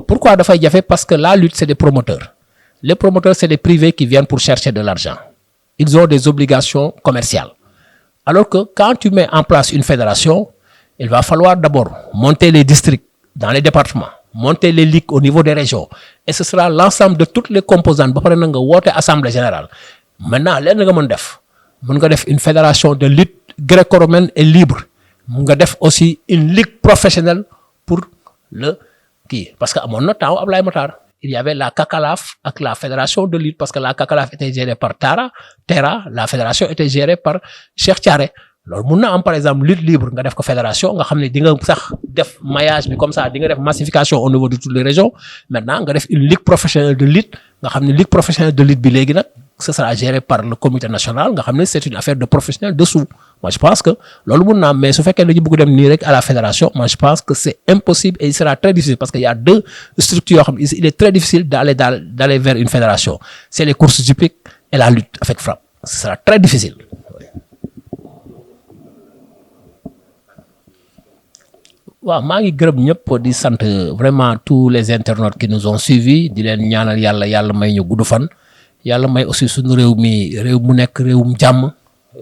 Pourquoi dafay jafe? Parce que la lutte c'est des promoteurs. Les promoteurs c'est des privés qui viennent pour chercher de l'argent. Ils ont des obligations commerciales. Alors que quand tu mets en place une fédération, il va falloir d'abord monter les districts dans les départements, monter les ligues au niveau des régions. Et ce sera l'ensemble de toutes les composantes. Ba pare na nga woote assemblée générale. Maintenant lenn nga mën def. Mën nga def une fédération de lutte gréco-romaine et libre. Mën nga def aussi une ligue professionnelle pour le kii. Parce que amoon na temps Ablaye Matar. Il y avait la CACALAF avec la fédération de lutte parce que la CACALAF était gérée par Terra, la fédération était gérée par Cheikh Thiaré. Alors mun na am par exemple lutte libre nga def ko fédération nga xam ne di nga sax def maillage bi comme ça di nga def massification au niveau de toutes les régions. Maintenant nga def une ligue professionnelle de lutte nga xam ne ligue professionnelle de lutte bi léegi nag ce sera géré par le comité national nga xam ne c'est une affaire de professionnels dessous. Moi je pense que loolu mun na am mais su fekkee dañu bëgg dem nii rek à la fédération moi je pense que c'est impossible et il sera très difficile parce que y a deux structures yoo xam ne il est très difficile d'aller vers une fédération. C'est les courses hippiques et la lutte avec frappe. Ce sera très difficile. waaw maa ngi gërëm ñëpp di sant vraiment tous les internautes qui nous ont suivis di leen ñaanal yàlla may ñu gudd fan yàlla may aussi suñu réew mu nekk réewum jàmm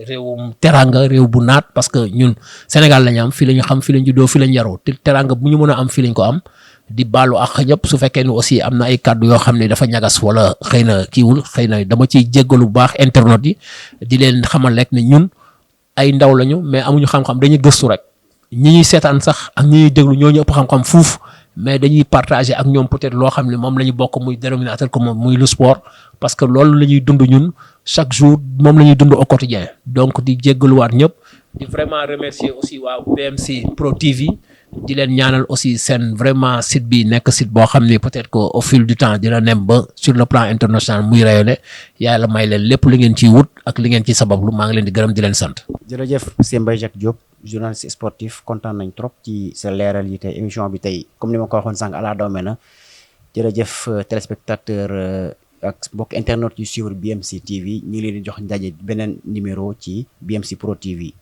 réewum teranga réew bu naat parce que ñun Sénégal lañu am fii la ñu xam fii la ñu juddoo fii la ñu yaroo te teranga bu ñu mën a am fii lañ ko am di baalu ak ñëpp su fekkee ni aussi am na ay kàddu yoo xam ne dafa ñagas wala xëy na kiiwul xëy na dama ciy jéggalu bu baax internautes yi di leen xamal rek ne ñun ay ndaw lañu mais amuñu xam-xam dañuy gëstu rek. ñi ñuy seetaan sax ak ñi ñuy déglu ñoo ñu ëpp xam-xam fuuf mais dañuy partager ak ñoom peut-être loo xam ne moom la ñu bokk muy dénominateur commun muy le sport parce que loolu la ñuy dund ñun chaque jour moom la ñuy dund au quotidien donc di jéggaluwaat ñëpp di vraiment remercier aussi waa BMC Pro TV di leen ñaanal aussi seen vraiment site bi nekk site boo xam ne peut-être que au fil du temps dina nem ba sur le plan international muy rayonné yàlla may leen lépp li ngeen ciy wut ak li ngeen ciy sabablu maa ngi leen di gërëm di leen sant.
jërëjëf monsieur Mbaye Jacques Diop journaliste sportif kontaan nañ trop ci sa leeral yi tey émission bi tey comme ni ma ko waxoon sànq ala doome na jërëjëf téléspectateur ak mbokk internet yu suivre BMC TV ñu ngi leen di jox ndaje beneen numéro ci BMC Pro TV.